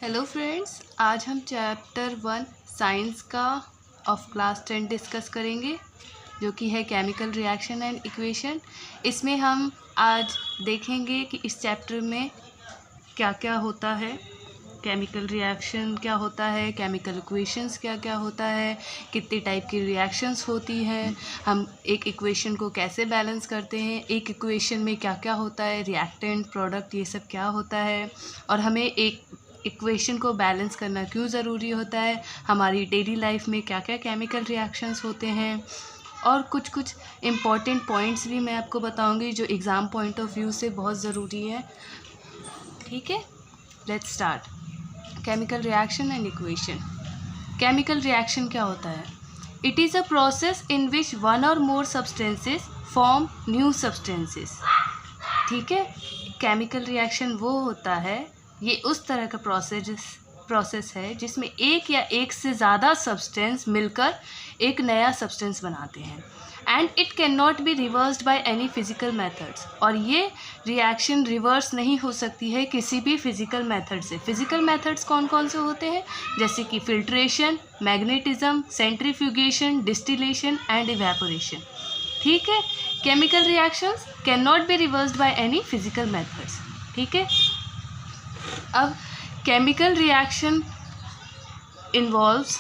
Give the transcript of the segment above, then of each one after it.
Hello friends, आज हम chapter 1 science का ऑफ क्लास 10 डिस्कस करेंगे, जो कि है केमिकल रिएक्शन एंड इक्वेशन। इसमें हम आज देखेंगे कि इस चैप्टर में क्या क्या होता है, केमिकल रिएक्शन क्या होता है, केमिकल इक्वेशंस क्या क्या होता है, कितने टाइप की रिएक्शंस होती हैं, हम एक इक्वेशन को कैसे बैलेंस करते हैं, एक इक्वेशन में क्या क्या होता है, रिएक्टेंट, प्रोडक्ट, ये सब क्या होता है, और हमें एक इक्वेशन को बैलेंस करना क्यों ज़रूरी होता है, हमारी डेली लाइफ में क्या क्या केमिकल रिएक्शंस होते हैं, और कुछ कुछ इम्पॉर्टेंट पॉइंट्स भी मैं आपको बताऊंगी जो एग्ज़ाम पॉइंट ऑफ व्यू से बहुत ज़रूरी है। ठीक है, let's start. Chemical reaction and equation. Chemical reaction क्या होता है? It is a process in which one or more substances form new substances. ठीक है, केमिकल रिएक्शन वो होता है, ये उस तरह का प्रोसेस है जिसमें एक या एक से ज़्यादा सब्सटेंस मिलकर एक नया सब्सटेंस बनाते हैं, and it can not be reversed by any physical methods. और ये रिएक्शन रिवर्स नहीं हो सकती है किसी भी फिजिकल मेथड से। फिजिकल मेथड्स कौन कौन से होते हैं? जैसे कि filtration, magnetism, centrifugation, distillation and evaporation. ठीक है, chemical reactions can not be reversed by any physical methods. ठीक है, अब केमिकल रिएक्शन इन्वॉल्व्स,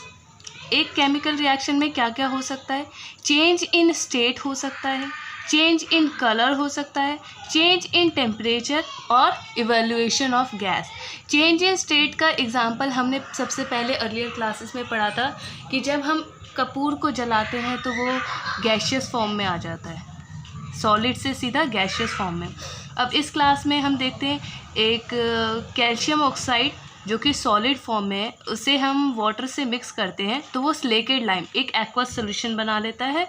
एक केमिकल रिएक्शन में क्या क्या हो सकता है? चेंज इन स्टेट हो सकता है, चेंज इन कलर हो सकता है, चेंज इन टेम्परेचर और evaluation of gas. Change in state का एग्जांपल हमने सबसे पहले अर्लियर क्लासेस में पढ़ा था कि जब हम कपूर को जलाते हैं तो वो गैशियस फॉर्म में आ जाता है, सॉलिड से सीधा गैशियस फॉर्म में। अब इस क्लास में हम देखते हैं एक कैल्शियम ऑक्साइड जो कि सॉलिड फॉर्म में है, उसे हम वाटर से मिक्स करते हैं तो वो स्लेकेड लाइम एक एक्वस सोल्यूशन बना लेता है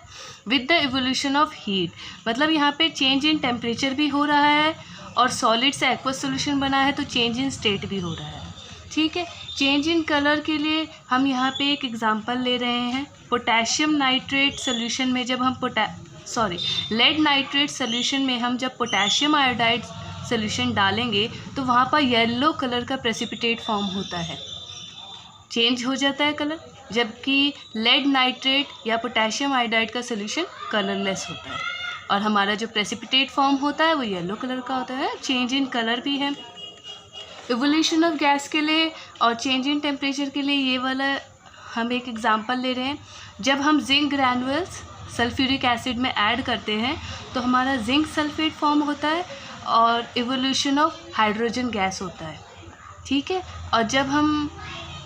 with the evolution of heat. मतलब यहाँ पे चेंज इन टेम्परेचर भी हो रहा है और सॉलिड से एक्वस सोल्यूशन बना है तो चेंज इन स्टेट भी हो रहा है। ठीक है, चेंज इन कलर के लिए हम यहाँ पे एक एग्जांपल ले रहे हैं। पोटेशियम नाइट्रेट सोल्यूशन में जब हम लेड नाइट्रेट सोल्यूशन में हम जब पोटेशियम आयोडाइड सोल्यूशन डालेंगे तो वहाँ पर येलो कलर का प्रेसिपिटेट फॉर्म होता है, चेंज हो जाता है कलर, जबकि लेड नाइट्रेट या पोटेशियम आयोडाइड का सोल्यूशन कलरलेस होता है और हमारा जो प्रेसिपिटेट फॉर्म होता है वो येलो कलर का होता है। चेंज इन कलर भी है। इवोल्यूशन ऑफ गैस के लिए और चेंज इन टेम्परेचर के लिए ये वाला हम एक एग्जांपल ले रहे हैं। जब हम जिंक ग्रैनुअल्स सल्फ्यूरिक एसिड में ऐड करते हैं तो हमारा जिंक सल्फेट फॉर्म होता है और इवोल्यूशन ऑफ हाइड्रोजन गैस होता है। ठीक है, और जब हम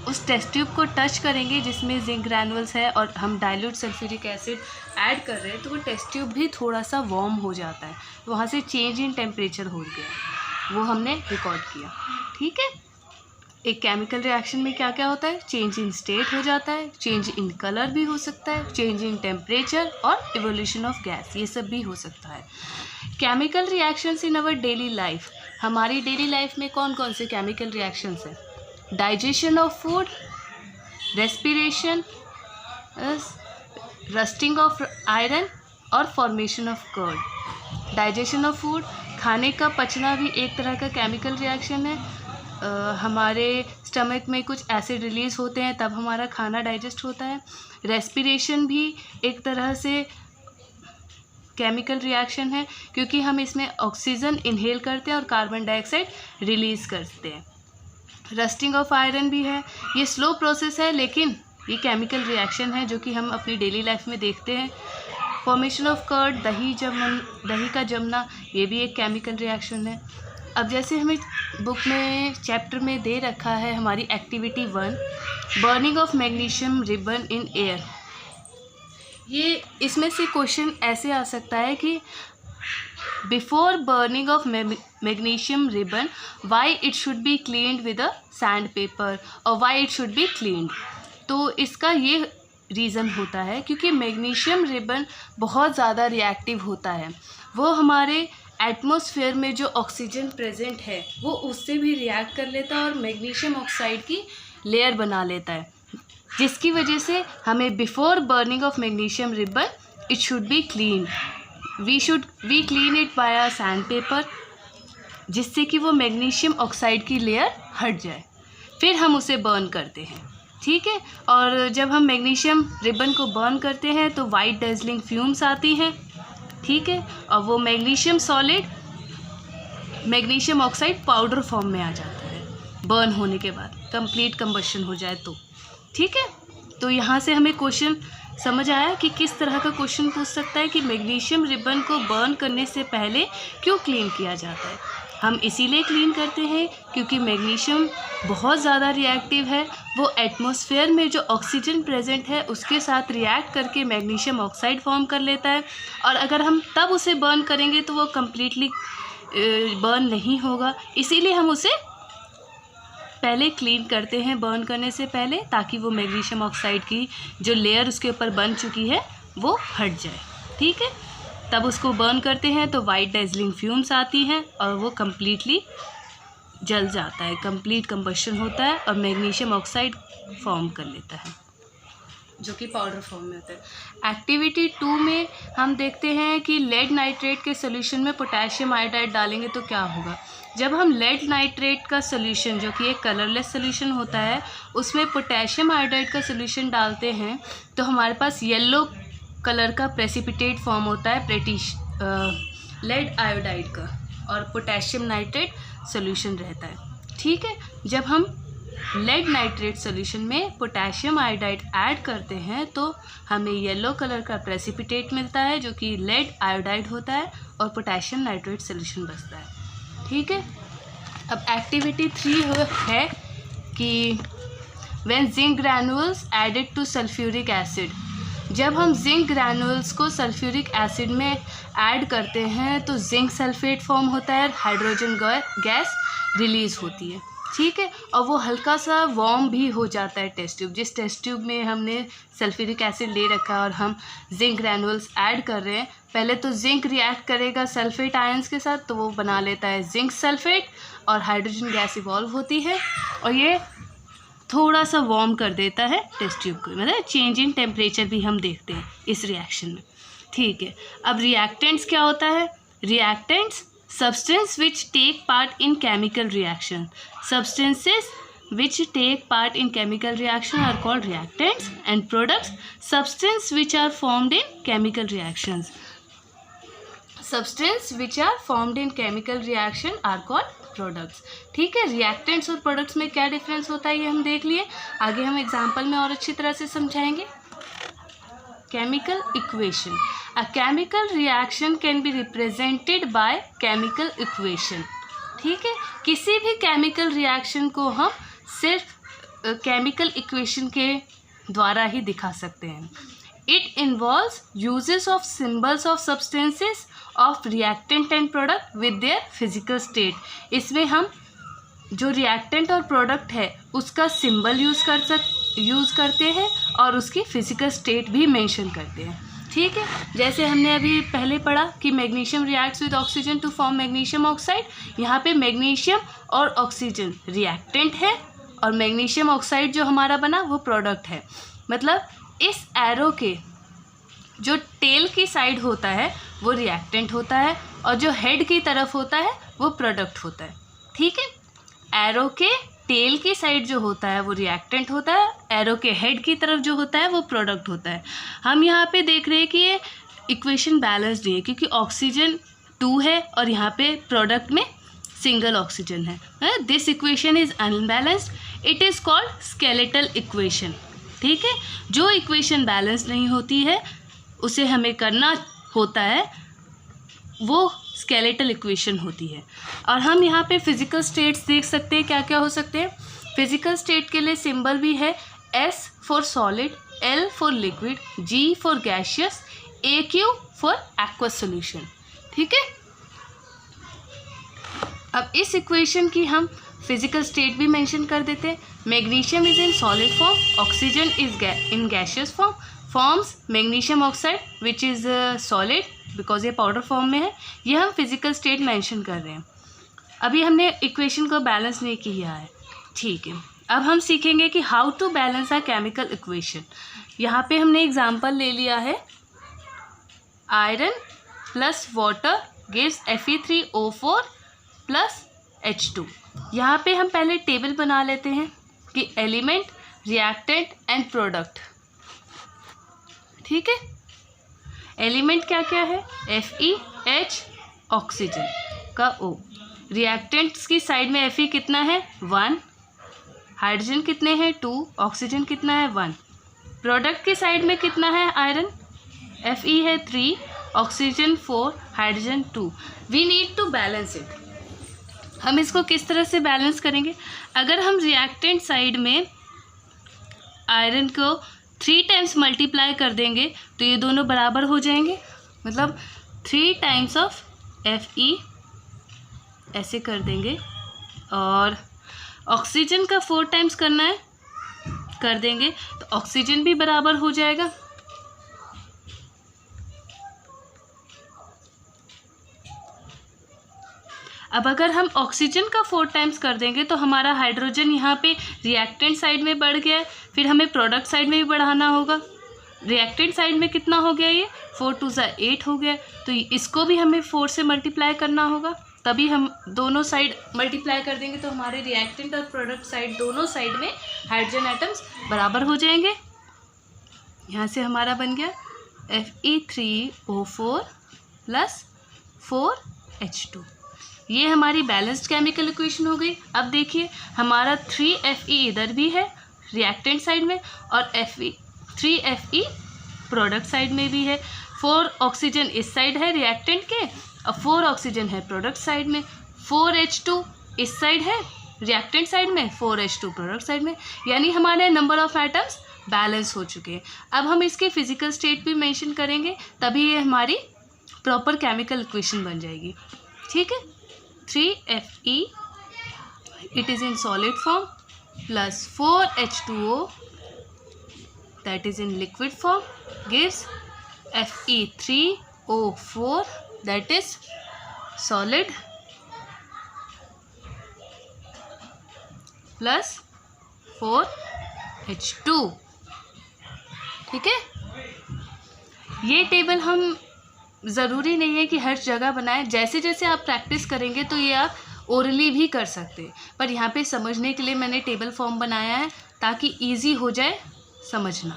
उस टेस्ट ट्यूब को टच करेंगे जिसमें जिंक ग्रैनुअल्स है और हम डाइल्यूट सल्फ्यूरिक एसिड ऐड कर रहे हैं तो वो टेस्ट ट्यूब भी थोड़ा सा वार्म हो जाता है, तो वहाँ से चेंज इन टेम्परेचर हो गया, वो हमने रिकॉर्ड किया। ठीक है, एक केमिकल रिएक्शन में क्या क्या होता है? चेंज इन स्टेट हो जाता है, चेंज इन कलर भी हो सकता है, चेंज इन टेम्परेचर और इवोल्यूशन ऑफ गैस, ये सब भी हो सकता है। Chemical reactions in our daily life. हमारी डेली लाइफ में कौन कौन से केमिकल रिएक्शंस हैं? Digestion of food, respiration, rusting of iron और formation of curd. Digestion of food, खाने का पचना भी एक तरह का केमिकल रिएक्शन है। हमारे स्टमक में कुछ एसिड रिलीज़ होते हैं तब हमारा खाना डाइजेस्ट होता है। रेस्पिरेशन भी एक तरह से केमिकल रिएक्शन है क्योंकि हम इसमें ऑक्सीजन इनहेल करते हैं और कार्बन डाइऑक्साइड रिलीज़ करते हैं। रस्टिंग ऑफ आयरन भी है, ये स्लो प्रोसेस है लेकिन ये केमिकल रिएक्शन है जो कि हम अपनी डेली लाइफ में देखते हैं। फॉर्मेशन ऑफ कर्ड, दही का जमना, ये भी एक केमिकल रिएक्शन है। अब जैसे हमें बुक में चैप्टर में दे रखा है हमारी activity 1, burning of magnesium ribbon in air. ये इसमें से क्वेश्चन ऐसे आ सकता है कि before burning of magnesium ribbon why it should be cleaned with a sand paper और why it should be cleaned. तो इसका ये रीज़न होता है क्योंकि मैग्नीशियम रिबन बहुत ज़्यादा रिएक्टिव होता है, वो हमारे एटमॉस्फेयर में जो ऑक्सीजन प्रेजेंट है वो उससे भी रिएक्ट कर लेता है और मैग्नीशियम ऑक्साइड की लेयर बना लेता है, जिसकी वजह से हमें before burning of magnesium ribbon it should be clean, we clean it by a sand paper, जिससे कि वो मैग्नीशियम ऑक्साइड की लेयर हट जाए। फिर हम उसे बर्न करते हैं, ठीक है। और जब हम मैग्नीशियम रिबन को बर्न करते हैं तो वाइट डेजलिंग फ्यूम्स आती हैं, ठीक है। और वो magnesium solid magnesium oxide powder form में आ जाता है बर्न होने के बाद, कंप्लीट कंबशन हो जाए तो, ठीक है। तो यहाँ से हमें क्वेश्चन समझ आया कि किस तरह का क्वेश्चन पूछ सकता है कि मैग्नीशियम रिबन को बर्न करने से पहले क्यों क्लीन किया जाता है। हम इसीलिए क्लीन करते हैं क्योंकि मैग्नीशियम बहुत ज़्यादा रिएक्टिव है। वो एटमॉस्फेयर में जो ऑक्सीजन प्रेजेंट है उसके साथ रिएक्ट करके मैग्नीशियम ऑक्साइड फॉर्म कर लेता है, और अगर हम तब उसे बर्न करेंगे तो वो कम्प्लीटली बर्न नहीं होगा। इसीलिए हम उसे पहले क्लीन करते हैं बर्न करने से पहले, ताकि वो मैग्नीशियम ऑक्साइड की जो लेयर उसके ऊपर बन चुकी है वो हट जाए, ठीक है। तब उसको बर्न करते हैं तो वाइट डेजलिंग फ्यूम्स आती हैं और वो कम्प्लीटली जल जाता है, कंप्लीट कंबशन होता है और मैग्नीशियम ऑक्साइड फॉर्म कर लेता है जो कि पाउडर फॉर्म में होता है। एक्टिविटी 2 में हम देखते हैं कि लेड नाइट्रेट के सोल्यूशन में पोटेशियम आयोडाइड डालेंगे तो क्या होगा। जब हम लेड नाइट्रेट का सोल्यूशन, जो कि एक कलरलेस सोल्यूशन होता है, उसमें पोटेशियम आयोडाइड का सोल्यूशन डालते हैं तो हमारे पास येलो कलर का प्रेसिपिटेट फॉर्म होता है लेड आयोडाइड का, और पोटेशियम नाइट्रेट सोल्यूशन रहता है, ठीक है। जब हम लेड नाइट्रेट सोल्यूशन में पोटेशियम आयोडाइड ऐड करते हैं तो हमें येलो कलर का प्रेसिपिटेट मिलता है जो कि लेड आयोडाइड होता है, और पोटेशियम नाइट्रेट सोल्यूशन बचता है, ठीक है। अब एक्टिविटी 3 है कि when zinc granules added to sulphuric acid. जब हम जिंक ग्रैन्युल्स को सल्फ्यूरिक एसिड में ऐड करते हैं तो जिंक सल्फेट फॉर्म होता है, हाइड्रोजन गैस रिलीज़ होती है, ठीक है। और वो हल्का सा वार्म भी हो जाता है टेस्ट ट्यूब। जिस टेस्ट ट्यूब में हमने सल्फ्यूरिक एसिड ले रखा है और हम जिंक ग्रैन्युल्स ऐड कर रहे हैं, पहले तो जिंक रिएक्ट करेगा सल्फेट आयंस के साथ तो वो बना लेता है जिंक सल्फेट, और हाइड्रोजन गैस इवॉल्व होती है और ये थोड़ा सा वार्म कर देता है टेस्ट ट्यूब को, मतलब चेंज इन टेम्परेचर भी हम देखते हैं इस रिएक्शन में, ठीक है। अब रिएक्टेंट्स क्या होता है। Reactants substance which take part in chemical reaction. Substances which take part in chemical reaction are called reactants, and products substance which are formed in chemical reactions. Substance which are formed in chemical reaction are called products, ठीक है। reactants और products में क्या difference होता है ये हम देख लिए, आगे हम एग्जाम्पल में और अच्छी तरह से समझाएंगे। Chemical equation. A chemical reaction can be represented by chemical equation. ठीक है, किसी भी केमिकल रिएक्शन को हम सिर्फ केमिकल इक्वेशन के द्वारा ही दिखा सकते हैं। It involves uses of symbols of substances of reactant and product with their physical state. इसमें हम जो रिएक्टेंट और प्रोडक्ट है उसका सिंबल यूज़ करते हैं और उसकी फिजिकल स्टेट भी मेंशन करते हैं, ठीक है। जैसे हमने अभी पहले पढ़ा कि magnesium reacts with oxygen to form magnesium oxide. यहाँ पे मैग्नीशियम और ऑक्सीजन रिएक्टेंट है और मैग्नीशियम ऑक्साइड जो हमारा बना वो प्रोडक्ट है। मतलब इस एरो के जो टेल की साइड होता है वो रिएक्टेंट होता है और जो हेड की तरफ होता है वो प्रोडक्ट होता है, ठीक है। एरो के टेल की साइड जो होता है वो रिएक्टेंट होता है, एरो के हेड की तरफ जो होता है वो प्रोडक्ट होता है। हम यहाँ पे देख रहे हैं कि ये इक्वेशन बैलेंस्ड नहीं है क्योंकि ऑक्सीजन 2 है और यहाँ पे प्रोडक्ट में सिंगल ऑक्सीजन है। This equation is unbalanced, it is called skeletal equation, ठीक है। जो इक्वेशन बैलेंस नहीं होती है उसे हमें करना होता है, वो स्केलेटल इक्वेशन होती है। और हम यहाँ पे फिजिकल स्टेट्स देख सकते हैं, क्या क्या हो सकते हैं। फिजिकल स्टेट के लिए सिंबल भी है S for solid, L for liquid, G for gaseous, AQ for aqueous solution, ठीक है। अब इस इक्वेशन की हम फिजिकल स्टेट भी मेंशन कर देते हैं। Magnesium is in solid form, oxygen is in gaseous form, forms magnesium oxide which is solid because ये पाउडर फॉर्म में है। ये हम फिजिकल स्टेट मेंशन कर रहे हैं। अभी हमने इक्वेशन को बैलेंस नहीं किया है, ठीक है। अब हम सीखेंगे कि how to balance a chemical equation. यहाँ पे हमने एग्जांपल ले लिया है, iron plus water gives Fe3O4 plus H2। यहाँ पे हम पहले टेबल बना लेते हैं, कि एलिमेंट, रिएक्टेंट एंड प्रोडक्ट। ठीक है, एलिमेंट क्या क्या है, FeH ऑक्सीजन का O, रिएक्टेंट्स की साइड में Fe कितना है 1, हाइड्रोजन कितने हैं 2, ऑक्सीजन कितना है 1, प्रोडक्ट की साइड में कितना है आयरन, Fe है 3, oxygen 4, hydrogen 2। We need to balance it. हम इसको किस तरह से बैलेंस करेंगे, अगर हम रिएक्टेंट साइड में आयरन को 3 टाइम्स मल्टीप्लाई कर देंगे तो ये दोनों बराबर हो जाएंगे, मतलब 3 टाइम्स ऑफ Fe ऐसे कर देंगे, और ऑक्सीजन का 4 टाइम्स करना है, कर देंगे तो ऑक्सीजन भी बराबर हो जाएगा। अब अगर हम ऑक्सीजन का 4 टाइम्स कर देंगे तो हमारा हाइड्रोजन यहाँ पे रिएक्टेंट साइड में बढ़ गया है, फिर हमें प्रोडक्ट साइड में भी बढ़ाना होगा। रिएक्टेंट साइड में कितना हो गया, ये 4 2 8 हो गया, तो इसको भी हमें 4 से मल्टीप्लाई करना होगा, तभी हम दोनों साइड मल्टीप्लाई कर देंगे तो हमारे रिएक्टेंट और प्रोडक्ट साइड दोनों साइड में हाइड्रोजन एटम्स बराबर हो जाएंगे। यहाँ से हमारा बन गया Fe3O4 प्लस 4H2। ये हमारी बैलेंस्ड केमिकल इक्वेशन हो गई। अब देखिए हमारा 3Fe इधर भी है रिएक्टेंट साइड में, और 3Fe प्रोडक्ट साइड में भी है। 4 ऑक्सीजन इस साइड है रिएक्टेंट के, और 4 ऑक्सीजन है प्रोडक्ट साइड में। 4H2 इस साइड है रिएक्टेंट साइड में, 4H2 प्रोडक्ट साइड में, यानी हमारे नंबर ऑफ एटम्स बैलेंस हो चुके हैं। अब हम इसके फिजिकल स्टेट भी मेंशन करेंगे, तभी ये हमारी प्रॉपर केमिकल इक्वेशन बन जाएगी। ठीक है, 3Fe it is in solid form plus 4H2O that is in liquid form gives Fe3O4 that is solid plus 4H2। ठीक है, ये टेबल हम ज़रूरी नहीं है कि हर जगह बनाएं, जैसे जैसे आप प्रैक्टिस करेंगे तो ये आप ओरली भी कर सकते हैं, पर यहाँ पे समझने के लिए मैंने टेबल फॉर्म बनाया है ताकि इजी हो जाए समझना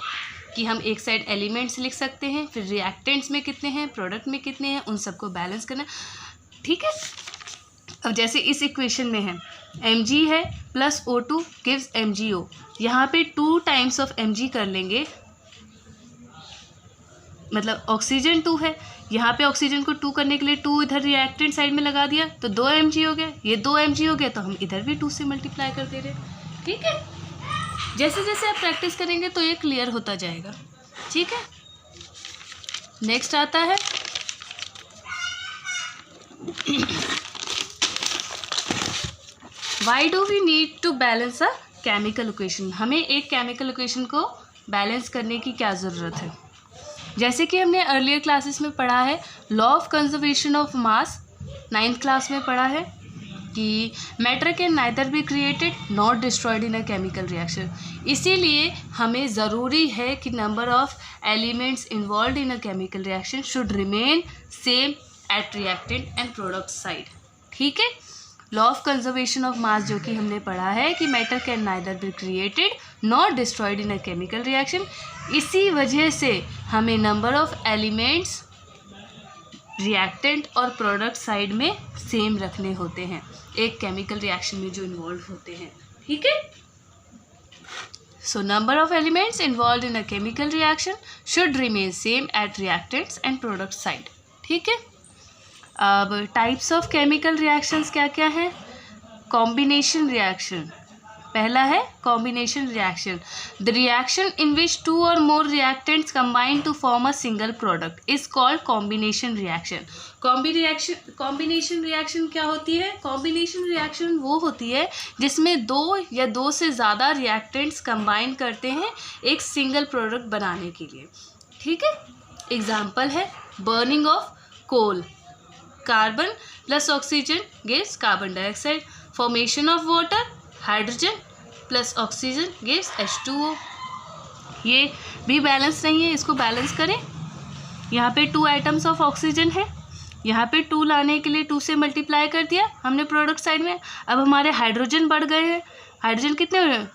कि हम एक साइड एलिमेंट्स लिख सकते हैं, फिर रिएक्टेंट्स में कितने हैं, प्रोडक्ट में कितने हैं, उन सबको बैलेंस करना। ठीक है, अब जैसे इस इक्वेशन में है Mg है प्लस O2 गिव्स MgO, यहाँ पे 2 टाइम्स ऑफ Mg कर लेंगे, मतलब ऑक्सीजन 2 है, यहाँ पे ऑक्सीजन को 2 करने के लिए 2 इधर रिएक्टेंट साइड में लगा दिया तो 2 Mg हो गया, ये 2 Mg हो गया तो हम इधर भी 2 से मल्टीप्लाई कर दे रहे। ठीक है, जैसे जैसे आप प्रैक्टिस करेंगे तो ये क्लियर होता जाएगा। ठीक है, नेक्स्ट आता है why do we need to balance a chemical equation. हमें एक केमिकल इक्वेशन को बैलेंस करने की क्या ज़रूरत है, जैसे कि हमने अर्लियर क्लासेस में पढ़ा है law of conservation of mass, 9th class में पढ़ा है कि matter can neither be created not destroyed in a chemical reaction. इसीलिए हमें ज़रूरी है कि number of elements involve in a chemical reaction should remain same at reactant and product side. ठीक है, law of conservation of mass जो कि हमने पढ़ा है कि matter can neither be created not destroyed in a chemical reaction, इसी वजह से हमें नंबर ऑफ एलिमेंट्स रिएक्टेंट और प्रोडक्ट साइड में सेम रखने होते हैं एक केमिकल रिएक्शन में जो इन्वॉल्व होते हैं। ठीक है, so number of elements involve in a chemical reaction should remain same at reactants and product side. ठीक है, अब टाइप्स ऑफ केमिकल रिएक्शंस क्या क्या है। कॉम्बिनेशन रिएक्शन, पहला है combination reaction, the reaction in which 2 or more reactants combine to form a single product is called combination reaction. Combination reaction क्या होती है, कॉम्बिनेशन रिएक्शन वो होती है जिसमें 2 या 2 से ज़्यादा रिएक्टेंट्स कंबाइन करते हैं एक सिंगल प्रोडक्ट बनाने के लिए। ठीक है, एग्जाम्पल है burning of coal, carbon plus oxygen gives carbon dioxide, formation of water, hydrogen plus oxygen gives H2O। ये भी बैलेंस नहीं है, इसको बैलेंस करें। यहाँ पे 2 आइटम्स ऑफ ऑक्सीजन है, यहाँ पे 2 लाने के लिए 2 से मल्टीप्लाई कर दिया हमने प्रोडक्ट साइड में। अब हमारे हाइड्रोजन बढ़ गए हैं, हाइड्रोजन कितने हो रहे हैं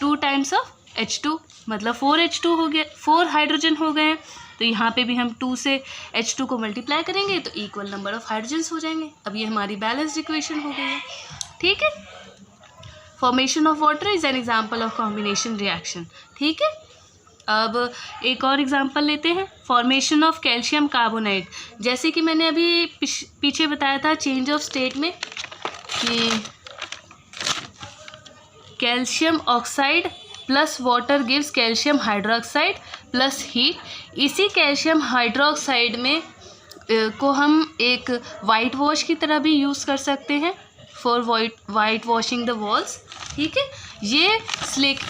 2 टाइम्स ऑफ H2, मतलब 4H2 हो गया, 4 हाइड्रोजन हो गए हैं। तो यहाँ पे भी हम 2 से H2 को मल्टीप्लाई करेंगे तो इक्वल नंबर ऑफ हाइड्रोजन्स हो जाएंगे। अब ये हमारी बैलेंस्ड इक्वेशन हो गई है। ठीक है, formation of water is an example of combination reaction. ठीक है, अब एक और एग्जांपल लेते हैं, फॉर्मेशन ऑफ कैल्शियम कार्बोनेट। जैसे कि मैंने अभी पीछे बताया था चेंज ऑफ स्टेट में कि calcium oxide plus water gives calcium hydroxide plus heat. इसी कैल्शियम हाइड्रोक्साइड में को हम एक वाइट वॉश की तरह भी यूज़ कर सकते हैं for white washing the walls. ठीक है, ये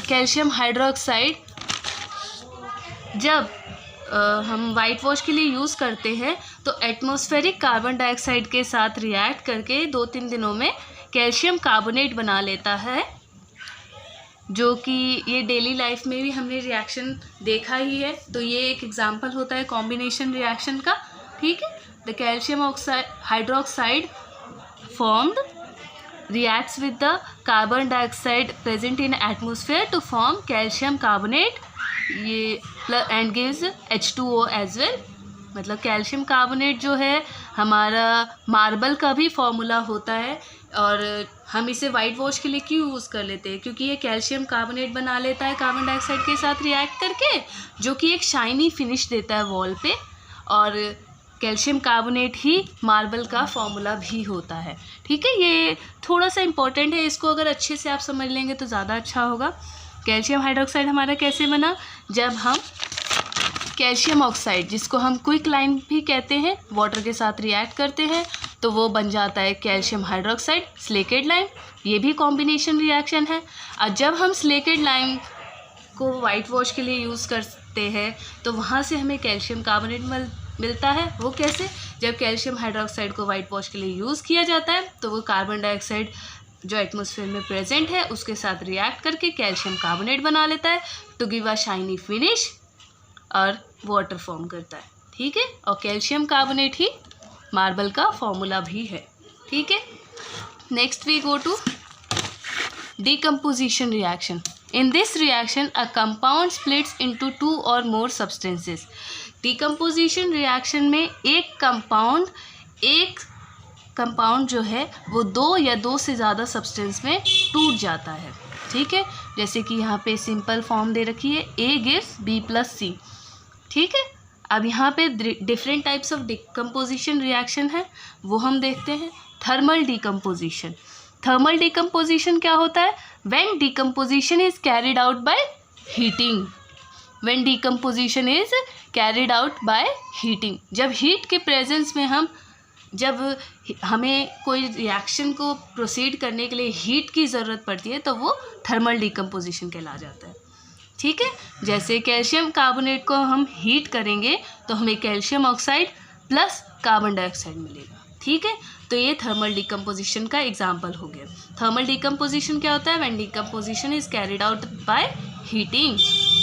कैल्शियम हाइड्रोक्साइड जब हम वाइट वॉश के लिए यूज़ करते हैं तो एटमॉस्फेरिक कार्बन डाइऑक्साइड के साथ रिएक्ट करके 2-3 दिनों में कैल्शियम कार्बोनेट बना लेता है, जो कि ये डेली लाइफ में भी हमने रिएक्शन देखा ही है। तो ये एक एग्जांपल होता है कॉम्बिनेशन रिएक्शन का। ठीक है, the calcium hydroxide formed reacts with the carbon dioxide present in atmosphere to form calcium carbonate ये and gives H2O as well। मतलब कैल्शियम कार्बोनेट जो है हमारा मार्बल का भी फॉर्मूला होता है, और हम इसे वाइट वॉश के लिए क्यों यूज़ कर लेते हैं, क्योंकि ये कैल्शियम कार्बोनेट बना लेता है कार्बन डाइऑक्साइड के साथ रिएक्ट करके, जो कि एक शाइनी फिनिश देता है वॉल पे, और कैल्शियम कार्बोनेट ही मार्बल का फॉर्मूला भी होता है। ठीक है, ये थोड़ा सा इम्पोर्टेंट है, इसको अगर अच्छे से आप समझ लेंगे तो ज़्यादा अच्छा होगा। कैल्शियम हाइड्रोक्साइड हमारा कैसे बना, जब हम कैल्शियम ऑक्साइड, जिसको हम क्विक लाइम भी कहते हैं, वाटर के साथ रिएक्ट करते हैं तो वो बन जाता है कैल्शियम हाइड्रोक्साइड स्लेकेट लाइम। ये भी कॉम्बिनेशन रिएक्शन है। और जब हम स्लेकेट लाइम को वाइट वॉश के लिए यूज़ करते हैं तो वहाँ से हमें कैल्शियम कार्बोनेट मिलता है। वो कैसे, जब कैल्शियम हाइड्रोक्साइड को वाइट वॉश के लिए यूज़ किया जाता है तो वो कार्बन डाइऑक्साइड जो एटमॉस्फेयर में प्रेजेंट है उसके साथ रिएक्ट करके कैल्शियम कार्बोनेट बना लेता है to give a shiny finish, और वाटर फॉर्म करता है। ठीक है, और कैल्शियम कार्बोनेट ही मार्बल का फॉर्मूला भी है। ठीक है, next we go to decomposition reaction. In this reaction a compound splits into 2 or more substances. Decomposition reaction में एक कंपाउंड जो है वो 2 या 2 से ज़्यादा सब्सटेंस में टूट जाता है। ठीक है, जैसे कि यहाँ पे सिंपल फॉर्म दे रखी है A gives B plus C। ठीक है, अब यहाँ पे different types of decomposition reaction है, वो हम देखते हैं। Thermal decomposition. थर्मल डिकम्पोजिशन क्या होता है, when decomposition is carried out by heating. When decomposition is carried out by heating, जब हीट के प्रेजेंस में जब हमें कोई रिएक्शन को प्रोसीड करने के लिए हीट की ज़रूरत पड़ती है तो वो थर्मल डिकम्पोजिशन कहला जाता है। ठीक है, जैसे कैल्शियम कार्बोनेट को हम हीट करेंगे तो हमें calcium oxide plus carbon dioxide मिलेगा। ठीक है, तो ये थर्मल डिकम्पोजिशन का एग्जाम्पल हो गया। थर्मल डिकम्पोजिशन क्या होता है, when decomposition is carried out by heating.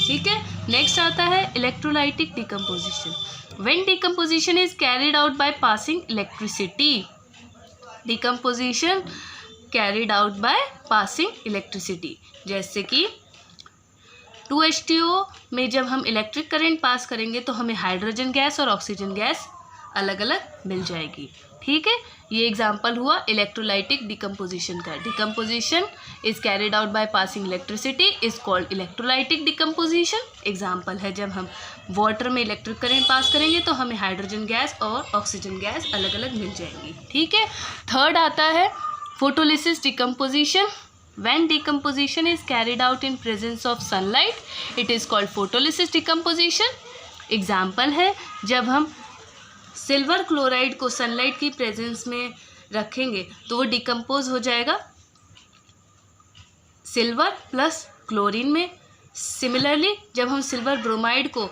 ठीक है, नेक्स्ट आता है electrolytic decomposition. When decomposition is carried out by passing electricity. Decomposition carried out by passing electricity, जैसे कि 2H2O में जब हम इलेक्ट्रिक करंट पास करेंगे तो हमें हाइड्रोजन गैस और ऑक्सीजन गैस अलग अलग मिल जाएगी। ठीक है, ये एग्जाम्पल हुआ इलेक्ट्रोलाइटिक डिकम्पोजिशन का। Decomposition is carried out by passing electricity is called electrolytic decomposition. Example है, जब हम वाटर में इलेक्ट्रिक करंट पास करेंगे तो हमें हाइड्रोजन गैस और ऑक्सीजन गैस अलग अलग मिल जाएंगी। ठीक है, थर्ड आता है photolysis decomposition. When decomposition is carried out in presence of sunlight, it is called photolysis decomposition. Example है, जब हम सिल्वर क्लोराइड को सनलाइट की प्रेजेंस में रखेंगे तो वो डिकम्पोज हो जाएगा सिल्वर प्लस क्लोरीन में। सिमिलरली जब हम सिल्वर ब्रोमाइड को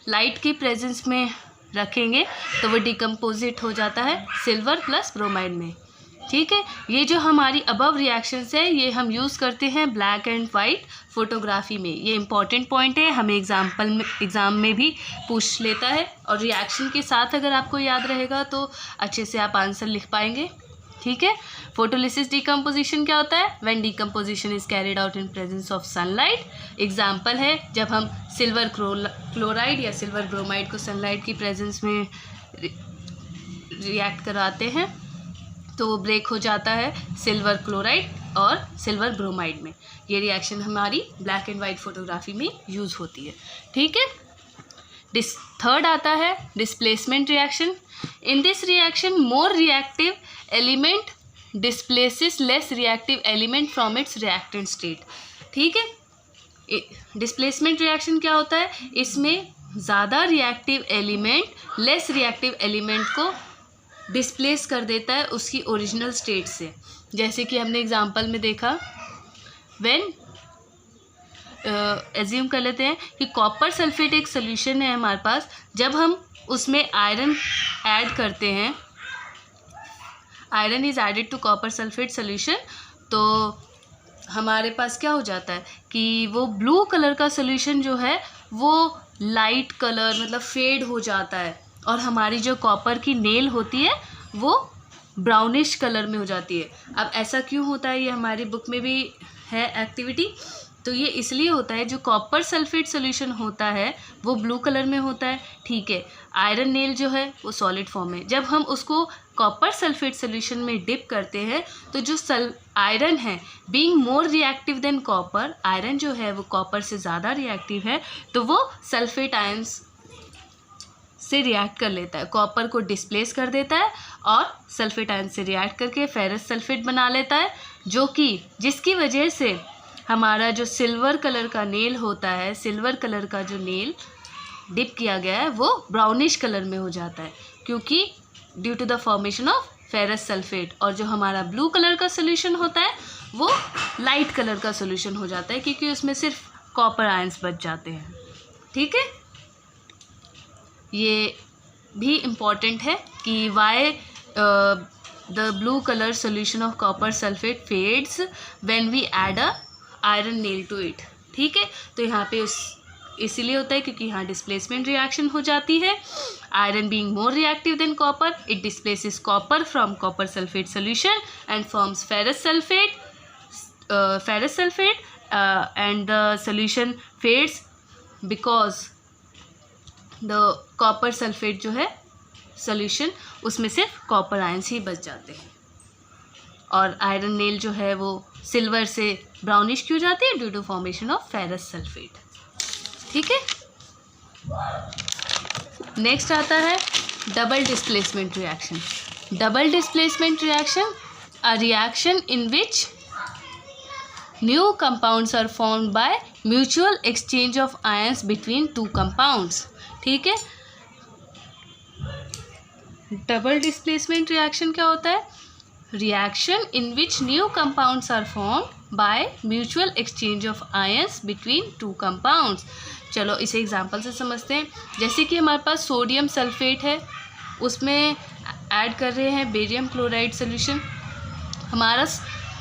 लाइट की प्रेजेंस में रखेंगे तो वो डिकम्पोजिट हो जाता है सिल्वर प्लस ब्रोमाइड में। ठीक है, ये जो हमारी अबव रिएक्शंस है ये हम यूज़ करते हैं ब्लैक एंड वाइट फोटोग्राफी में। ये इंपॉर्टेंट पॉइंट है, हमें एग्ज़ाम में भी पूछ लेता है, और रिएक्शन के साथ अगर आपको याद रहेगा तो अच्छे से आप आंसर लिख पाएंगे। ठीक है। फोटोलिसिस डिकम्पोजिशन क्या होता है? When decomposition is carried out in presence of sunlight. Example है जब हम सिल्वर क्लोराइड या सिल्वर ब्रोमाइड को सनलाइट की प्रेजेंस में रिएक्ट कराते हैं तो वो ब्रेक हो जाता है सिल्वर क्लोराइड और सिल्वर ब्रोमाइड में। ये रिएक्शन हमारी ब्लैक एंड वाइट फोटोग्राफी में यूज़ होती है, ठीक है। थर्ड आता है displacement reaction. In this reaction more reactive element displaces less reactive element from its reactant state, ठीक है। डिस्प्लेसमेंट रिएक्शन क्या होता है? इसमें ज़्यादा reactive element less reactive element को डिस्प्लेस कर देता है उसकी ओरिजिनल स्टेट से। जैसे कि हमने एग्जांपल में देखा, व्हेन एज्यूम कर लेते हैं कि कॉपर सल्फेट एक सोल्यूशन है हमारे पास, जब हम उसमें आयरन ऐड करते हैं, iron is added to copper sulphate solution, तो हमारे पास क्या हो जाता है कि वो ब्लू कलर का सोल्यूशन जो है वो लाइट कलर मतलब फेड हो जाता है और हमारी जो कॉपर की नेल होती है वो ब्राउनिश कलर में हो जाती है। अब ऐसा क्यों होता है? ये हमारी बुक में भी है एक्टिविटी। तो ये इसलिए होता है, जो कॉपर सल्फेट सोल्यूशन होता है वो ब्लू कलर में होता है, ठीक है। आयरन नेल जो है वो सॉलिड फॉर्म में। जब हम उसको कॉपर सल्फेट सोल्यूशन में डिप करते हैं तो जो आयरन है being more reactive than copper, iron जो है वो कॉपर से ज़्यादा रिएक्टिव है, तो वो सल्फेट आयंस से रिएक्ट कर लेता है, कॉपर को डिस्प्लेस कर देता है और सल्फेट आयन से रिएक्ट करके फेरस सल्फेट बना लेता है, जो कि जिसकी वजह से हमारा जो सिल्वर कलर का नेल होता है, सिल्वर कलर का जो नेल डिप किया गया है वो ब्राउनिश कलर में हो जाता है, क्योंकि due to the formation of ferrous sulphate. और जो हमारा ब्लू कलर का सोल्यूशन होता है वो लाइट कलर का सोल्यूशन हो जाता है, क्योंकि उसमें सिर्फ कॉपर आयंस बच जाते हैं, ठीक है। ये भी इम्पॉर्टेंट है कि why the blue colour solution of copper sulphate fades when we add a iron nail to it, ठीक है। तो यहाँ पे इसीलिए होता है क्योंकि यहाँ डिस्प्लेसमेंट रिएक्शन हो जाती है। Iron being more reactive than copper, it displaces copper from copper sulphate solution and forms ferrous sulphate and the solution fades because the copper sulphate जो है सोल्यूशन उसमें सिर्फ कॉपर आयंस ही बच जाते हैं और आयरन नेल जो है वो सिल्वर से ब्राउनिश क्यों जाती है? Due to formation of ferrous sulphate, ठीक है। नेक्स्ट आता है double displacement reaction. Double displacement reaction, a reaction in which new compounds are formed by mutual exchange of ions between two compounds, ठीक है। डबल डिस्प्लेसमेंट रिएक्शन क्या होता है? Reaction in which new compounds are formed by mutual exchange of ions between two compounds. चलो इसे example से समझते हैं। जैसे कि हमारे पास सोडियम सल्फेट है, उसमें ऐड कर रहे हैं बेरियम क्लोराइड सोल्यूशन, हमारा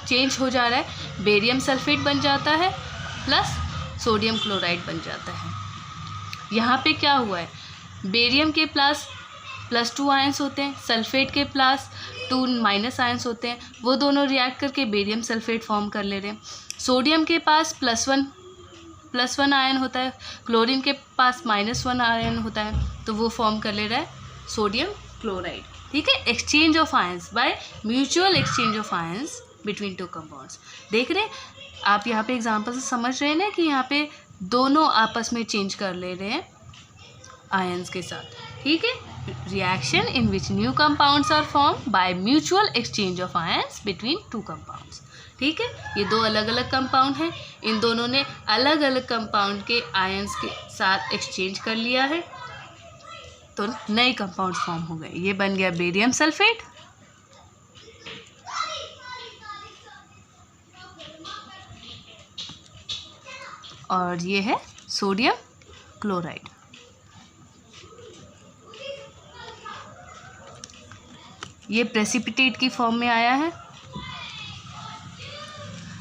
चेंज हो जा रहा है, बेरियम सल्फेट बन जाता है प्लस सोडियम क्लोराइड बन जाता है। यहाँ पे क्या हुआ है? बेरियम के +2 आयंस होते हैं, सल्फेट के +2 आयंस होते हैं, वो दोनों रिएक्ट करके बेरियम सल्फेट फॉर्म कर ले रहे हैं। सोडियम के पास +1 आयन होता है, क्लोरीन के पास -1 आयन होता है, तो वो फॉर्म कर ले रहा है सोडियम क्लोराइड, ठीक है। Exchange of ions bye mutual exchange of ions between two compounds. देख रहे हैं आप यहाँ पे एग्जांपल से समझ रहे हैं ना कि यहाँ पे दोनों आपस में चेंज कर ले रहे हैं आयंस के साथ, ठीक है। Reaction in which new compounds are form by mutual exchange of ions between two compounds, ठीक है। ये दो अलग अलग कंपाउंड हैं, इन दोनों ने अलग अलग कंपाउंड के आयंस के साथ एक्सचेंज कर लिया है तो नए कंपाउंड फॉर्म हो गए। ये बन गया बेरियम सल्फेट और ये है सोडियम क्लोराइड। ये प्रेसिपिटेट की फॉर्म में आया है।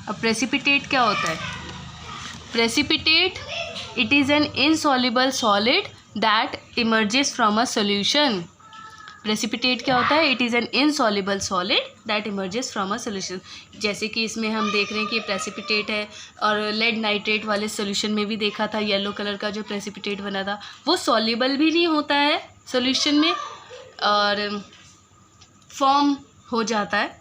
अब प्रेसिपिटेट क्या होता है? Precipitate it is N insoluble solid that emerges from a solution. Precipitate क्या होता है? It is N insoluble solid that emerges from a solution. जैसे कि इसमें हम देख रहे हैं कि प्रेसिपिटेट है, और लेड नाइट्रेट वाले सोल्यूशन में भी देखा था येलो कलर का जो प्रेसिपिटेट बना था वो सॉल्युबल भी नहीं होता है सोल्यूशन में, और फॉर्म हो जाता है।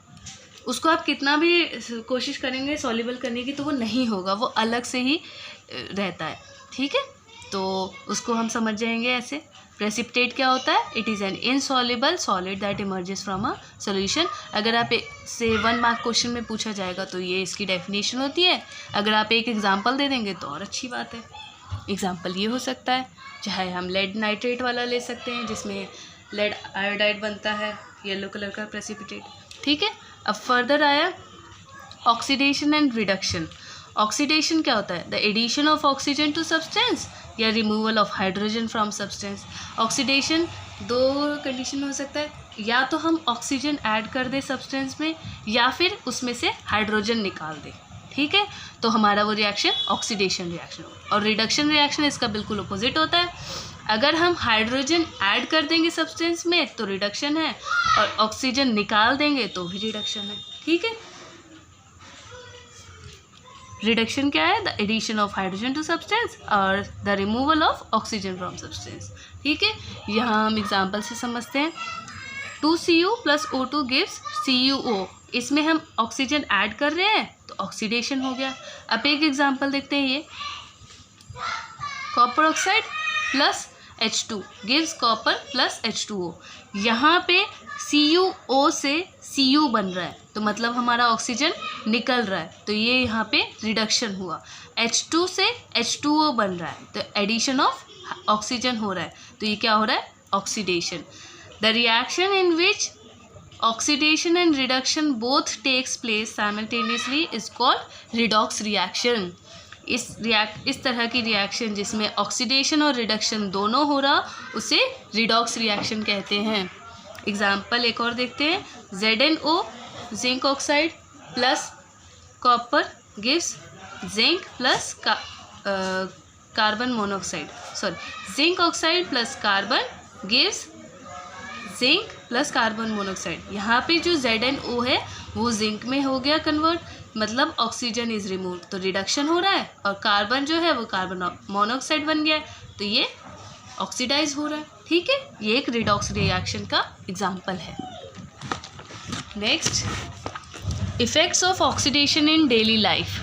उसको आप कितना भी कोशिश करेंगे सॉल्युबल करने की तो वो नहीं होगा, वो अलग से ही रहता है। ठीक है, तो उसको हम समझ जाएंगे ऐसे। प्रेसिपिटेट क्या होता है? It is N insoluble solid that emerges from a solution. अगर आप से 1 मार्क क्वेश्चन में पूछा जाएगा तो ये इसकी डेफिनेशन होती है। अगर आप एक एग्जांपल दे देंगे तो और अच्छी बात है। एग्जांपल ये हो सकता है, चाहे हम लेड नाइट्रेट वाला ले सकते हैं जिसमें लेड आयोडाइड बनता है, येलो कलर का प्रेसिपिटेट। ठीक है, अब फर्दर आया ऑक्सीडेशन एंड रिडक्शन। ऑक्सीडेशन क्या होता है? The addition of oxygen to substance या removal of hydrogen from substance. Oxidation 2 condition हो सकता है, या तो हम ऑक्सीजन ऐड कर दें सब्सटेंस में या फिर उसमें से हाइड्रोजन निकाल दें। ठीक है, तो हमारा वो रिएक्शन ऑक्सीडेशन रिएक्शन होगा। और रिडक्शन रिएक्शन इसका बिल्कुल अपोजिट होता है। अगर हम हाइड्रोजन ऐड कर देंगे सब्सटेंस में तो रिडक्शन है, और ऑक्सीजन निकाल देंगे तो भी रिडक्शन है। ठीक है, रिडक्शन क्या है? The addition of hydrogen to substance और the removal of oxygen from substance. ठीक है, यहाँ हम एग्जांपल से समझते हैं। 2Cu + O2 gives CuO। इसमें हम ऑक्सीजन ऐड कर रहे हैं तो ऑक्सीडेशन हो गया। अब एक एग्जांपल देखते हैं, ये copper oxide + H2 gives copper + H2O। यहाँ पे CuO से Cu बन रहा है तो मतलब हमारा ऑक्सीजन निकल रहा है, तो ये यहाँ पे रिडक्शन हुआ। H2 से H2O बन रहा है तो एडिशन ऑफ ऑक्सीजन हो रहा है, तो ये क्या हो रहा है? Oxidation. The reaction in which oxidation and reduction both takes place simultaneously is called redox reaction. इस तरह की रिएक्शन जिसमें ऑक्सीडेशन और रिडक्शन दोनों हो रहा उसे रिडॉक्स रिएक्शन कहते हैं। एग्जाम्पल एक और देखते हैं। ZnO zinc oxide + copper gives zinc + carbon monoxide. Zinc oxide + carbon gives zinc + carbon monoxide. यहाँ पे जो ZnO है वो जिंक में हो गया कन्वर्ट, मतलब ऑक्सीजन इज रिमूव, तो रिडक्शन हो रहा है, और कार्बन जो है वो कार्बन मोनोऑक्साइड बन गया है तो ये ऑक्सीडाइज हो रहा है। ठीक है, ये एक रिडॉक्स रिएक्शन का एग्जाम्पल है। Next, effects of oxidation in daily life.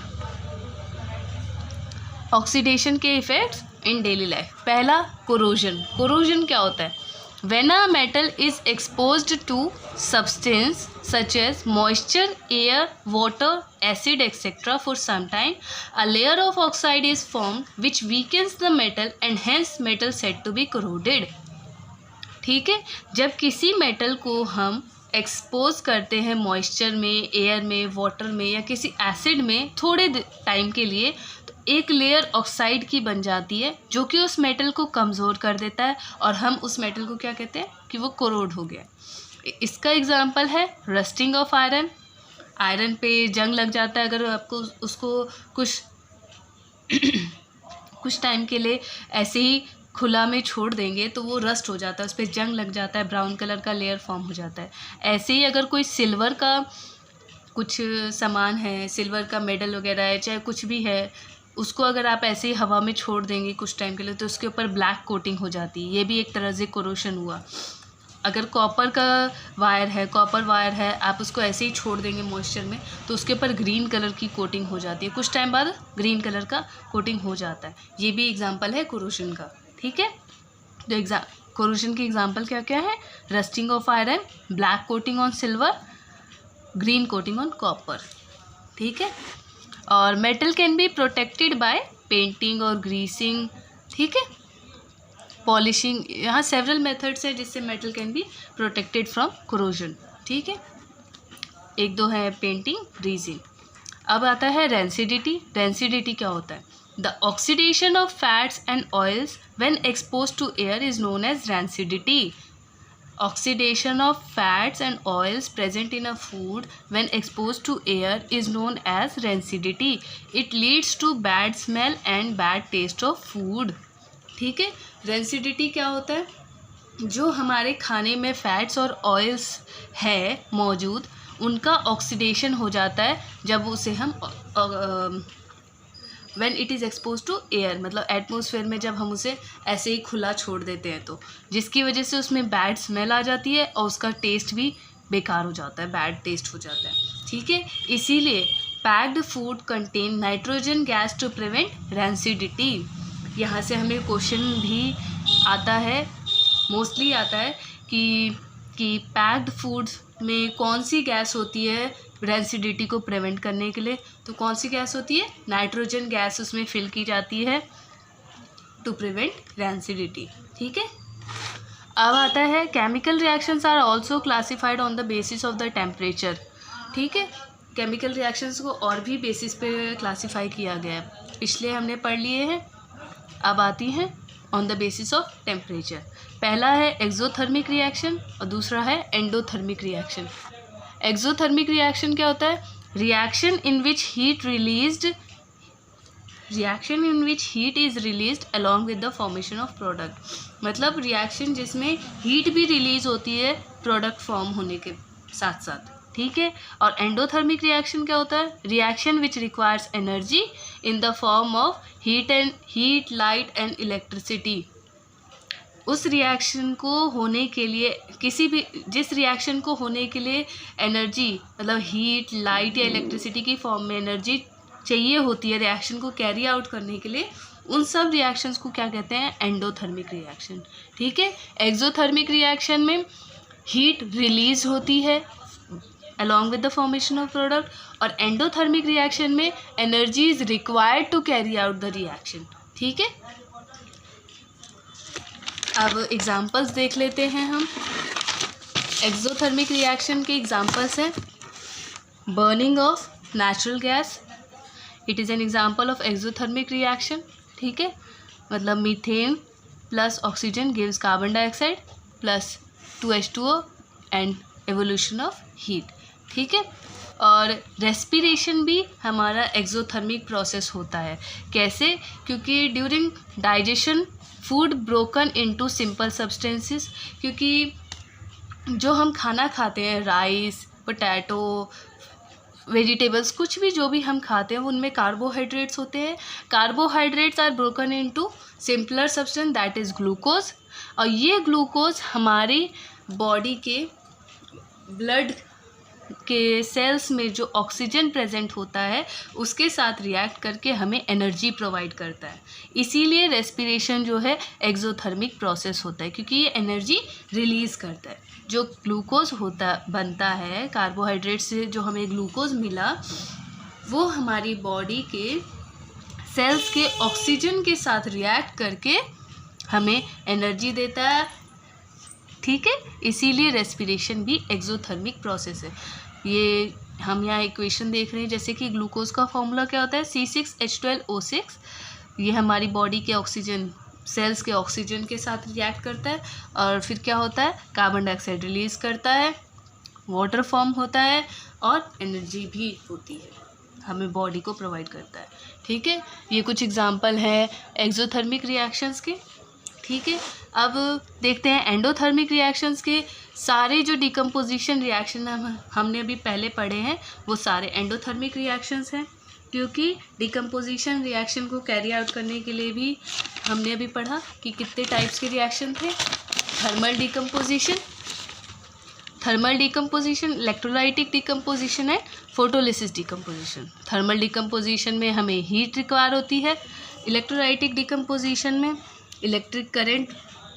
Oxidation के इफेक्ट्स इन डेली लाइफ। पहला, कोरोजन। कोरोजन क्या होता है? When a metal is exposed to substance such as moisture, air, water, acid, etc. for some time, a layer of oxide is formed which weakens the metal and hence metal said to be corroded. ठीक है, जब किसी metal को हम expose करते हैं moisture में, air में, वाटर में या किसी एसिड में थोड़े टाइम के लिए, तो एक लेयर ऑक्साइड की बन जाती है जो कि उस मेटल को कमज़ोर कर देता है, और हम उस मेटल को क्या कहते हैं कि वो कोरोड हो गया। इसका एग्जांपल है रस्टिंग ऑफ आयरन। आयरन पे जंग लग जाता है, अगर आपको उसको कुछ टाइम के लिए ऐसे ही खुला में छोड़ देंगे तो वो रस्ट हो जाता है, उस पर जंग लग जाता है, ब्राउन कलर का लेयर फॉर्म हो जाता है। ऐसे ही अगर कोई सिल्वर का कुछ सामान है, सिल्वर का मेडल वगैरह है, चाहे कुछ भी है, उसको अगर आप ऐसे ही हवा में छोड़ देंगे कुछ टाइम के लिए तो उसके ऊपर ब्लैक कोटिंग हो जाती है। ये भी एक तरह से कोरोशन हुआ। अगर कॉपर का वायर है, कॉपर वायर है, आप उसको ऐसे ही छोड़ देंगे मॉइस्चर में तो उसके ऊपर ग्रीन कलर की कोटिंग हो जाती है, कुछ टाइम बाद ग्रीन कलर का कोटिंग हो जाता है। ये भी एग्जाम्पल है कोरोशन का। ठीक है, तो कोरोशन की एग्जाम्पल क्या क्या है? Rusting of iron, black coating on silver, green coating on copper. ठीक है, और metal can be protected by painting और ग्रीसिंग। ठीक है, पॉलिशिंग, यहाँ सेवरल मेथड्स है जिससे metal can be protected from corrosion. ठीक है, एक दो है पेंटिंग, ग्रीसिंग। अब आता है रेंसिडिटी। रेंसिडिटी क्या होता है? The oxidation of fats and oils when exposed to air is known as rancidity. Oxidation of fats and oils present in a food when exposed to air is known as rancidity. It leads to bad smell and bad taste of food. ठीक है, rancidity क्या होता है? जो हमारे खाने में fats और ऑयल्स है मौजूद, उनका ऑक्सीडेशन हो जाता है जब उसे हम when it is expose to air, मतलब एटमॉस्फेयर में जब हम उसे ऐसे ही खुला छोड़ देते हैं, तो जिसकी वजह से उसमें बैड स्मेल आ जाती है और उसका टेस्ट भी बेकार हो जाता है, बैड टेस्ट हो जाता है। ठीक है, इसीलिए packed food contain nitrogen gas to prevent rancidity. यहाँ से हमें क्वेश्चन भी आता है, मोस्टली आता है कि पैक्ड फूड्स में कौन सी गैस होती है रैंसिडिटी को प्रिवेंट करने के लिए। तो कौन सी गैस होती है? नाइट्रोजन गैस उसमें फिल की जाती है टू प्रिवेंट रैंसिडिटी। ठीक है, अब आता है chemical reactions are also classified on the basis of the temperature. ठीक है, केमिकल रिएक्शंस को और भी बेसिस पे क्लासिफाई किया गया है, पिछले हमने पढ़ लिए हैं। अब आती हैं on the basis of temperature. पहला है एक्सोथर्मिक रिएक्शन और दूसरा है एंडोथर्मिक रिएक्शन। एक्सोथर्मिक रिएक्शन क्या होता है? Reaction in which heat is released along with the formation of product. मतलब रिएक्शन जिसमें हीट भी रिलीज होती है प्रोडक्ट फॉर्म होने के साथ साथ। ठीक है, और एंडोथर्मिक रिएक्शन क्या होता है? Reaction which requires energy in the form of heat, light and electricity. उस रिएक्शन को होने के लिए जिस रिएक्शन को होने के लिए एनर्जी, मतलब हीट, लाइट या इलेक्ट्रिसिटी की फॉर्म में एनर्जी चाहिए होती है रिएक्शन को कैरी आउट करने के लिए, उन सब रिएक्शंस को क्या कहते हैं? Endothermic reaction. ठीक है, एक्सोथर्मिक रिएक्शन में हीट रिलीज होती है along with the formation of product, और एंडोथर्मिक रिएक्शन में energy is required to carry out the reaction. ठीक है, अब एग्जांपल्स देख लेते हैं हम। एक्सोथर्मिक रिएक्शन के एग्जांपल्स हैं burning of natural gas, it is an example of exothermic reaction. ठीक है, मतलब methane plus oxygen gives carbon dioxide plus 2H2O and evolution of heat. ठीक है, और रेस्पिरेशन भी हमारा एक्सोथर्मिक प्रोसेस होता है। कैसे? क्योंकि during digestion food broken into simple substances, क्योंकि जो हम खाना खाते हैं, राइस, पोटैटो, वेजिटेबल्स, कुछ भी जो भी हम खाते हैं उनमें कार्बोहाइड्रेट्स होते हैं। Carbohydrates are broken into simpler substance that is glucose, और ये ग्लूकोज हमारी बॉडी के ब्लड के सेल्स में जो ऑक्सीजन प्रेजेंट होता है उसके साथ रिएक्ट करके हमें एनर्जी प्रोवाइड करता है। इसीलिए रेस्पिरेशन जो है एक्सोथर्मिक प्रोसेस होता है, क्योंकि ये एनर्जी रिलीज़ करता है। जो ग्लूकोज बनता है कार्बोहाइड्रेट से, जो हमें ग्लूकोज मिला, वो हमारी बॉडी के सेल्स के ऑक्सीजन के साथ रिएक्ट करके हमें एनर्जी देता है। ठीक है, इसीलिए रेस्पिरेशन भी एक्सोथर्मिक प्रोसेस है। ये हम यहाँ इक्वेशन देख रहे हैं, जैसे कि ग्लूकोज का फॉर्मूला क्या होता है? C6H12O6। ये हमारी बॉडी के ऑक्सीजन, सेल्स के ऑक्सीजन के साथ रिएक्ट करता है और फिर क्या होता है? कार्बन डाइऑक्साइड रिलीज करता है, वाटर फॉर्म होता है और एनर्जी भी होती है, हमें बॉडी को प्रोवाइड करता है। ठीक है, ये कुछ एग्जांपल है एक्सोथर्मिक रिएक्शंस के। ठीक है, अब देखते हैं एंडोथर्मिक रिएक्शंस के। सारे जो डिकम्पोजिशन रिएक्शन हमने अभी पहले पढ़े हैं वो सारे एंडोथर्मिक रिएक्शंस हैं, क्योंकि डिकम्पोजिशन रिएक्शन को कैरी आउट करने के लिए भी हमने अभी पढ़ा कि कितने टाइप्स के रिएक्शन थे। Thermal decomposition, electrolytic decomposition and photolysis decomposition. Thermal decomposition में हमें हीट रिक्वायर होती है, इलेक्ट्रोलाइटिक डिकम्पोजिशन में इलेक्ट्रिक करंट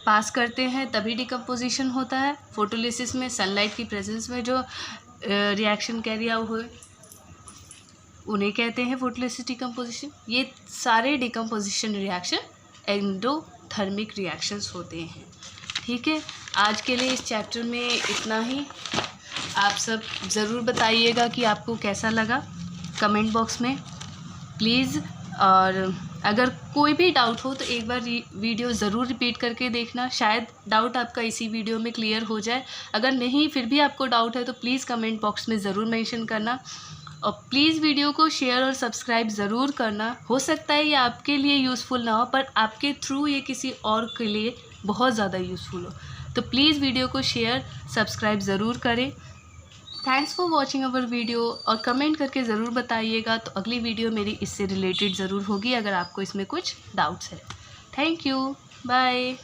पास करते हैं तभी डिकम्पोजिशन होता है। फोटोलिसिस में सनलाइट की प्रेजेंस में जो रिएक्शन कैरी आउट हुए उन्हें कहते हैं फोटोलिसिस डिकम्पोजिशन। ये सारे डिकम्पोजिशन रिएक्शन एंडोथर्मिक रिएक्शंस होते हैं। ठीक है, आज के लिए इस चैप्टर में इतना ही। आप सब ज़रूर बताइएगा कि आपको कैसा लगा कमेंट बॉक्स में प्लीज़, और अगर कोई भी डाउट हो तो एक बार वीडियो ज़रूर रिपीट करके देखना, शायद डाउट आपका इसी वीडियो में क्लियर हो जाए। अगर नहीं फिर भी आपको डाउट है तो प्लीज़ कमेंट बॉक्स में ज़रूर मेंशन करना, और प्लीज़ वीडियो को शेयर और सब्सक्राइब ज़रूर करना। हो सकता है ये आपके लिए यूज़फुल ना हो, पर आपके थ्रू ये किसी और के लिए बहुत ज़्यादा यूज़फुल हो। तो प्लीज़ वीडियो को शेयर सब्सक्राइब ज़रूर करें। Thanks for watching our video, और कमेंट करके ज़रूर बताइएगा, तो अगली वीडियो मेरी इससे रिलेटेड ज़रूर होगी अगर आपको इसमें कुछ डाउट्स है। Thank you, bye.